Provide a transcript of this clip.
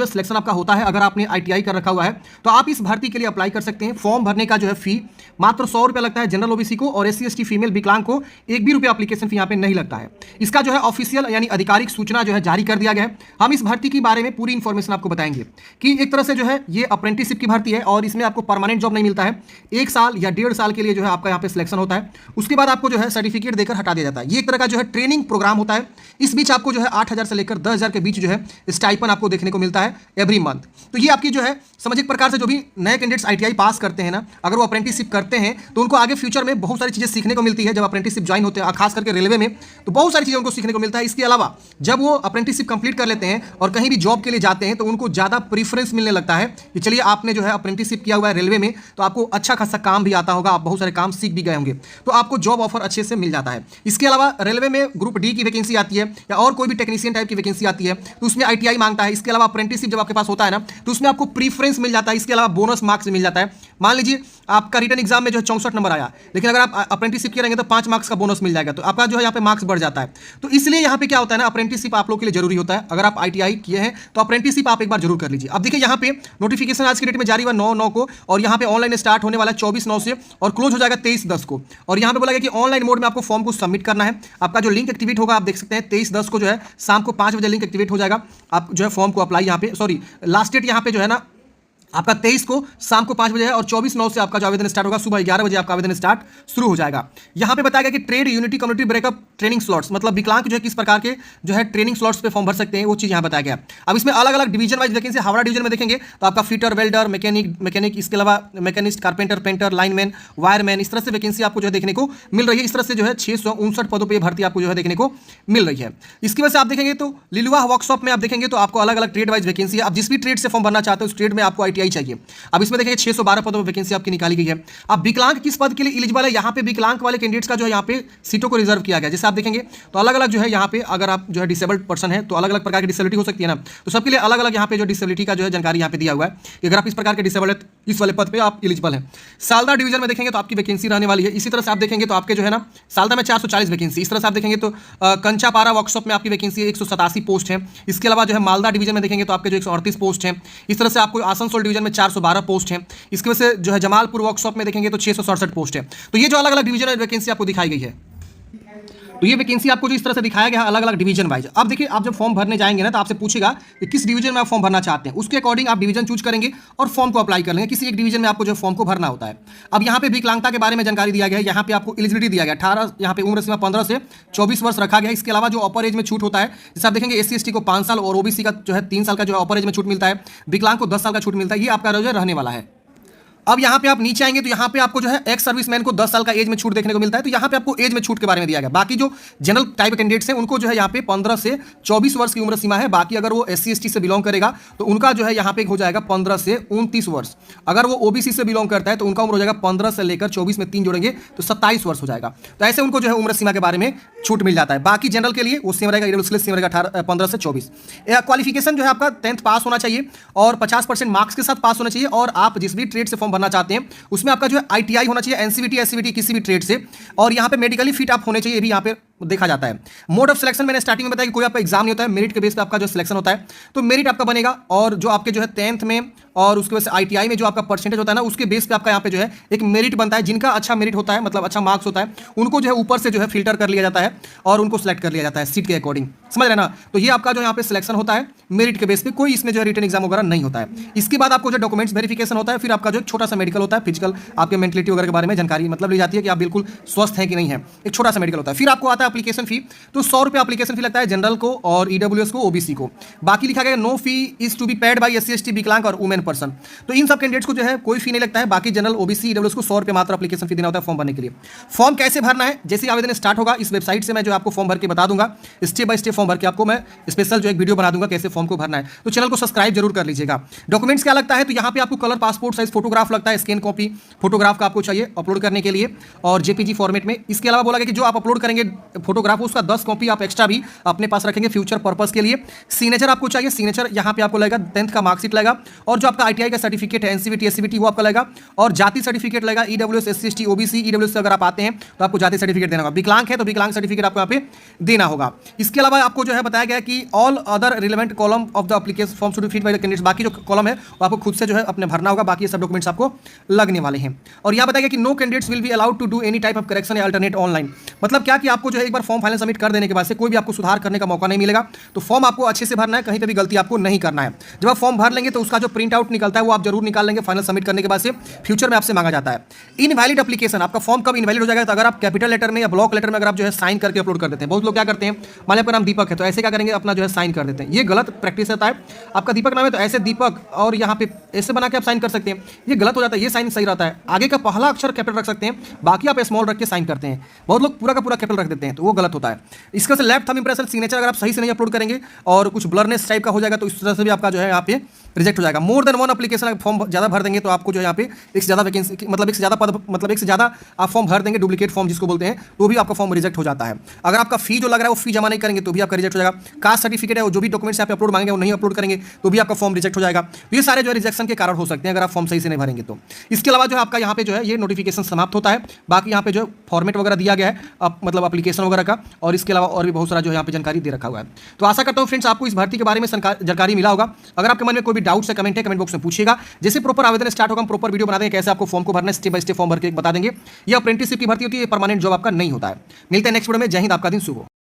जो है सिलेक्शन आपका होता है। अगर आपने ITI कर रखा हुआ है तो आप इस भर्ती के लिए अप्लाई कर सकते हैं। फॉर्म भरने का जो है फी मात्र 100 रुपये लगता है जनरल OBC को, और SC ST फीमेल विकलांग को 1 भी रुपया एप्लीकेशन फी यहाँ पे नहीं लगता है। इसका जो है ऑफिशियल यानी आधिकारिक सूचना जो है जारी कर दिया गया है। हम इस भर्ती के बारे में पूरी इंफॉर्मेशन आपको बताएंगे कि एक तरह से जो है ये अप्रेंटिसशिप की भर्ती है और इसमें आपको परमानेंट जॉब नहीं मिलता है। 1 साल या 1.5 साल के लिए जो है आपका यहाँ पे सिलेक्शन होता है, उसके बाद आपको जो है सर्टिफिकेट देकर हटा दिया जाता है। ये एक तरह का जो है ट्रेनिंग प्रोग्राम होता है। इस बीच आपको जो है 8,000 से लेकर 10,000 के बीच जो है स्टाइपन आपको देखने को मिलता है एवरी मंथ। तो ये आपकी जो है समझ एक प्रकार से जो भी नए कैंडिडेट्स ITI पास करते हैं ना, अगर वो अप्रेंटिसशिप करते हैं तो उनको आगे फ्यूचर में बहुत सारी चीज़ें सीखने को मिलती है। जब अप्रेंटिसशिप ज्वाइन होते हैं खास करके रेलवे में, तो बहुत सारी चीज़ें उनको सीखने को मिलता है। इसके अलावा जब वो अप्रेंटिसशिप कंप्लीट कर लेते हैं और कहीं भी जॉब के लिए जाते हैं तो उनको ज़्यादा प्रीफरेंस मिलने लगता है कि चलिए आपने जो है अप्रेंटिसशिप किया हुआ है रेलवे में, तो आपको अच्छा खासा काम भी आता होगा, आप बहुत सारे काम सीख भी गए होंगे, तो आपको जॉब ऑफर अच्छे से मिल जाता है। इसके अलावा रेलवे में ग्रुप D की वैकेंसी आती है या और कोई भी टेक्नीशियन टाइप की वैकेंसी आती है तो उसमें ITI मांगता है। इसके अलावा अप्रेंटिसशिप जब आपके पास होता है ना तो उसमें आपको प्रीफरेंस मिल जाता है। इसके अलावा बोनस मार्क्स मिल जाता है। मान लीजिए आपका रिटन एग्जाम में जो है 64 नंबर आया, लेकिन अगर आप अप्रेंटिसशिप करेंगे तो 5 मार्क्स का बोनस मिल जाएगा, तो आपका जो है यहाँ पे मार्क्स बढ़ जाता है। तो इसलिए यहाँ पे क्या होता है ना, अप्रेंटिसशिप आप लोग के लिए जरूरी होता है। अगर आप ITI किए हैं तो अप्रेंटिसशिप आप एक बार जरूर कर लीजिए। अब देखिए यहाँ पे नोटिफिकेशन आज की डेट में जारी हुआ 9/9 को, और यहाँ पे ऑनलाइन स्टार्ट होने वाला है 24/9 से और क्लोज हो जाएगा 23/10 को। और यहाँ पे बोला गया कि ऑनलाइन मोड में आपको फॉर्म को सबमिट करना है। आपका जो लिंक एक्टिवेट होगा आप देख सकते हैं 23/10 को जो है शाम को 5 बजे लिंक एक्टिवेट हो जाएगा। आप जो है फॉर्म को अप्लाई यहाँ पे, सॉरी लास्ट डेट यहाँ पे जो है ना आपका 23 को शाम को 5 बजे है और 24/9 से आपका जो आवेदन स्टार्ट होगा सुबह 11 बजे आपका आवेदन स्टार्ट शुरू हो जाएगा। यहाँ पे बताया गया कि trade unity community breakup training slots, मतलब विकलांग जो है किस प्रकार के जो है ट्रेनिंग स्लॉट्स पे फॉर्म भर सकते हैं वो चीज़ यहाँ बताया गया। अब इसमें अलग अलग division wise vacancy Howrah division में देखेंगे तो आपका फिटर, वेल्डर, मैकेनिक, इसके अलावा machinist, carpenter, painter, lineman, wireman, इस तरह से वैकेंसी आपको जो है देखने को मिल रही है। इस तरह से जो है 659 पदों पर भर्ती आपको जो है देखने को मिल रही है। इसकी वजह से आप देखेंगे तो लिलुआ वर्कशॉप में आप देखेंगे तो आपको अलग अलग ट्रेड वाइज वैकेंसी है। आप जिस भी ट्रेड से फॉर्म भरना चाहते हो उस ट्रेड में आपको ITI चाहिए। अब इसमें देखेंगे 612 पदों पर वैकेंसी आपकी निकाली गई है। अब विकलांग किस पद के लिए एलिजिबल है, यहाँ पे विकलांग वाले कैंडिडेट्स का जो है यहाँ पे सीटों को रिजर्व किया गया। जैसे आप देखेंगे तो अलग अलग जो है यहाँ पे अगर आप जो है डिसेबल्ड पर्सन है तो अलग अलग प्रकार की डिसेबिलिटी हो सकती है ना, तो सबके लिए अलग अलग यहाँ पे जो डिसेबिलिटी का जो है जानकारी यहाँ पे दिया हुआ है कि अगर आप इस प्रकार के डिसेबल्ड है इस वाले पद पे आप एलिजिबल हैं। सालदा डिवीजन में देखेंगे तो आपकी वैकेंसी रहने वाली है। इसी तरह से आप देखेंगे तो आपके जो है ना सालदा में 440 वैकेंसी। इस तरह से आप देखेंगे तो कंचापारा वर्कशॉप में आपकी वैकेंसी 187 पोस्ट है। इसके अलावा जो है मालदा डिवीजन में देखेंगे तो आपके जो 138 पोस्ट हैं। इस तरह से आपको आसनसोल डिवीजन में 412 पोस्ट हैं। इसकी वजह से जो है जमालपुर वर्कशॉप में देखेंगे तो 667 पोस्ट है। तो ये जो अलग अलग डिवीजन वैकेंसी आपको दिखाई गई है, तो ये वैकेंसी आपको जो इस तरह से दिखाया गया है अलग अलग डिवीजन वाइज। अब देखिए आप जब फॉर्म भरने जाएंगे ना तो आपसे पूछेगा कि किस डिवीजन में आप फॉर्म भरना चाहते हैं, उसके अकॉर्डिंग आप डिवीजन चूज करेंगे और फॉर्म को अप्लाई कर लेंगे। किसी एक डिवीजन में आपको जो फॉर्म को भरना होता है। अब यहाँ पे विकलांगता के बारे में जानकारी दिया गया है। यहाँ पे आपको एलिजिबिलिटी दिया गया 18, यहाँ पे उम्र सीमा 15 से 24 वर्ष रखा गया। इसके अलावा जो अपर एज में छूट होता है, जैसे आप देखेंगे SC ST को 5 साल और OBC का जो है 3 साल का जो है अपर एज में छूट मिलता है, विकलांग को 10 साल का छूट मिलता है। ये आपका जो रहने वाला है। अब यहाँ पे आप नीचे आएंगे तो यहाँ पे आपको जो है एक्स सर्विसमैन को 10 साल का एज में छूट देखने को मिलता है। तो यहाँ पे आपको एज में छूट के बारे में दिया गया। बाकी जो जनरल टाइप कैंडिडेट्स हैं उनको जो है यहाँ पे 15 से 24 वर्ष की उम्र सीमा है। बाकी अगर वो SC ST से बिलोंग करेगा तो उनका जो है यहाँ पे हो जाएगा 15 से 29 वर्ष। अगर वो OBC से बिलोंग करता है तो उनका उम्र हो जाएगा 15 से लेकर 24 में 3 जोड़ेंगे तो 27 वर्ष हो जाएगा। तो ऐसे उनको जो है उम्र सीमा के बारे में छूट मिल जाता है। बाकी जनरल के लिए वो सेम रहेगा, EWS सेम रहेगा 15 से 24। क्वालिफिकेशन जो है आपका 10th पास होना चाहिए और 50% मार्क्स के साथ पास होना चाहिए। और आप जिस भी ट्रेड से फॉर्म भरना चाहते हैं उसमें आपका जो है ITI होना चाहिए, NCVT SCVT किसी भी ट्रेड से, और यहाँ पे मेडिकली फिट आप होने चाहिए, ये भी यहाँ पे देखा जाता है। मोड ऑफ सिलेक्शन मैंने स्टार्टिंग में बताया कि कोई आपका एग्जाम नहीं होता है, मेरिट के बेस पे आपका जो सिलेक्शन होता है। तो मेरिट आपका बनेगा और जो आपके जो है 10th में और उसके वजह से ITI में जो आपका परसेंटेज होता है ना उसके बेस पे आपका यहाँ पे जो है एक मेरिट बनता है। जिनका अच्छा मेरिट होता है मतलब अच्छा मार्क्स होता है उनको जो है ऊपर से जो है फिल्टर कर लिया जाता है और उनको सेलेक्ट कर लिया जाता है सीट के अकॉर्डिंग, समझ रहे ना। तो ये आपका जो यहाँ पे सिलेक्शन होता है मेरिट के बेस पे, कोई इसमें जो है रिटन एग्जाम वगैरह नहीं होता है। इसके बाद आपको जो डॉक्यूमेंट्स वेरिफिकेशन होता है, फिर आपका जो एक छोटा सा मेडिकल होता है, फिजिकल आपके मेंटलिटी वगैरह के बारे में जानकारी मतलब ली जाती है कि आप बिल्कुल स्वस्थ हैं कि नहीं है। एक छोटा सा मेडिकल होता है। फिर आपको आता है एप्लीकेशन फी, तो 100 रुपये एप्लीकेशन फी लगता है जनरल को और EWS को OBC को। बाकी लिखा गया no fee is to be paid by SC ST विकलांग और वुमेन पर्सन। तो इन सब कैंडिडेट्स को जो है कोई फी नहीं लगता है। बाकी जनरल OBC EWS को 100 रुपये मात्र एप्लीकेशन फी देना होता है फॉर्म भरने के लिए। फॉर्म कैसे भरना है, जैसे आवेदन स्टार्ट होगा इस वेबसाइट से मैं जो आपको फॉर्म भर के बता दूंगा, स्टेप बाय स्टेप फॉर्म भर के आपको मैं स्पेशल जो एक वीडियो बना दूंगा कैसे फॉर्म को भरना है। तो चैनल को सब्सक्राइब जरूर कर लीजिएगा। डॉक्यूमेंट्स क्या लगता है, तो यहाँ पे आपको कलर पासपोर्ट साइज फोटोग्राफ लगता है, स्कैन कॉपी फोटोग्राफ का आपको चाहिए अपलोड करने के लिए और JPG फॉर्मेट में। इसके अलावा बोला गया कि जो आप अपलोड करेंगे फोटोग्राफ हो उसका 10 कॉपी आप एक्स्ट्रा भी अपने पास रखेंगे फ्यूचर पर्पस के लिए। सिग्नेचर आपको चाहिए, सिग्नेचर यहाँ पे आपको लगेगा 10th का मार्कशीट लगेगा, और जो आपका ITI का सर्टिफिकेट है NCVT SCVT वो आपका लगेगा, और जाति सर्टिफिकेट लगेगा EWS SC ST OBC EWS से अगर आप आते हैं तो आपको जाति सर्टिफिकेट देना होगा। विकलांग है तो विकलांग सर्टिफिकेट आपको यहाँ पे देना होगा। इसके अलावा आपको जो है बताया गया कि all other relevant column of the application form should be feet by the candidates, बाकी जो कॉलम है वो आपको खुद से जो है अपने भरना होगा, बाकी ये सब डॉक्यूमेंट्स आपको लगने वाले हैं। और यहाँ बताया गया कि no candidates will be allowed to do any type of correction या अल्टरनेट ऑनलाइन, मतलब क्या कि आपको जो है एक बार फॉर्म फाइनल सबमिट कर देने के बाद से कोई भी आपको सुधार करने का मौका नहीं मिलेगा। तो फॉर्म आपको अच्छे से भरना है, कहीं पे भी गलती आपको नहीं करना है। जब आप फॉर्म भर लेंगे तो उसका जो प्रिंट आउट निकलता है वो आप जरूर निकाल लेंगे फाइनल सबमिट करने के बाद से, फ्यूचर में आपसे मांगा जाता है। इनवैलिड एप्लीकेशन, आपका फॉर्म कब इनवैलिड हो जाएगा, तो अगर आप कैपिटल लेटर में या ब्लॉक लेटर में अगर आप जो है साइन करके अपलोड कर देते हैं। बहुत लोग क्या करते हैं, मान लीजिए आपका नाम दीपक है तो ऐसे क्या करेंगे, अपना जो है साइन कर देते हैं, ये गलत प्रैक्टिस होता है। आपका दीपक नाम है तो ऐसे दीपक और यहाँ पे ऐसे बना के आप साइन कर सकते हैं, ये गलत हो जाता है, ये साइन सही रहता है। आगे का पहला अक्षर कैपिटल रख सकते हैं, बाकी आप स्मॉल रख के साइन करते हैं। बहुत लोग पूरा का पूरा कैपिटल रख देते हैं तो वो गलत होता है। इसका से लेफ्ट थंब इंप्रेशन सिग्नेचर अगर आप सही से नहीं अपलोड करेंगे और कुछ ब्लरनेस टाइप का हो जाएगा तो इस तरह से भी आपका जो है यहाँ पे रिजेक्ट हो जाएगा। More than one application form ज़्यादा भर देंगे तो आपको जो है यहाँ पे एक से ज़्यादा वैकेंसी मतलब एक से ज़्यादा पद मतलब एक से ज़्यादा आप फॉर्म भर देंगे, डुप्लीकेट फॉर्म जिसको बोलते हैं, तो भी आपका फॉर्म रिजेक्ट हो जाता है। अगर आपका फी जो लग रहा है वो फी जमा नहीं करेंगे तो भी आपका रिजेक्ट हो जाएगा। कास्ट सर्टिफिकेट है वो जो भी डॉक्यूमेंट्स यहाँ पे अपलोड मांगेंगे वो नहीं अपलोड करेंगे तो भी आपका फॉर्म रिजेक्ट हो जाएगा। तो ये सारे जो रिजेक्शन के कारण हो सकते हैं अगर आप फॉर्म सही से नहीं भरेंगे तो। इसके अलावा जो है आपका यहाँ पे जो है ये नोटिफिकेशन समाप्त होता है, बाकी यहाँ पे जो फॉर्मेट वगैरह दिया गया है मतलब एप्लीकेशन वगैरह का, और इसके अलावा और भी बहुत सारा जो है यहाँ पे जानकारी दे रखा हुआ है। तो आशा करता हूँ फ्रेंड्स आपको इस भर्ती के बारे में जानकारी मिला होगा। अगर आपके मन में कोई भी डाउट्स है कमेंट बॉक्स में पूछिएगा। जैसे प्रॉपर आवेदन स्टार्ट होगा हम प्रॉपर वीडियो बना देंगे, कैसे आपको फॉर्म को भरना है, स्टेप बाय स्टेप फॉर्म भर के बता देंगे। ये अप्रेंटिसशिप की भर्ती होती है, परमानेंट जॉब आपका नहीं होता है। मिलते हैं नेक्स्ट वीडियो में। जय हिंद, आपका दिन शुभ हो।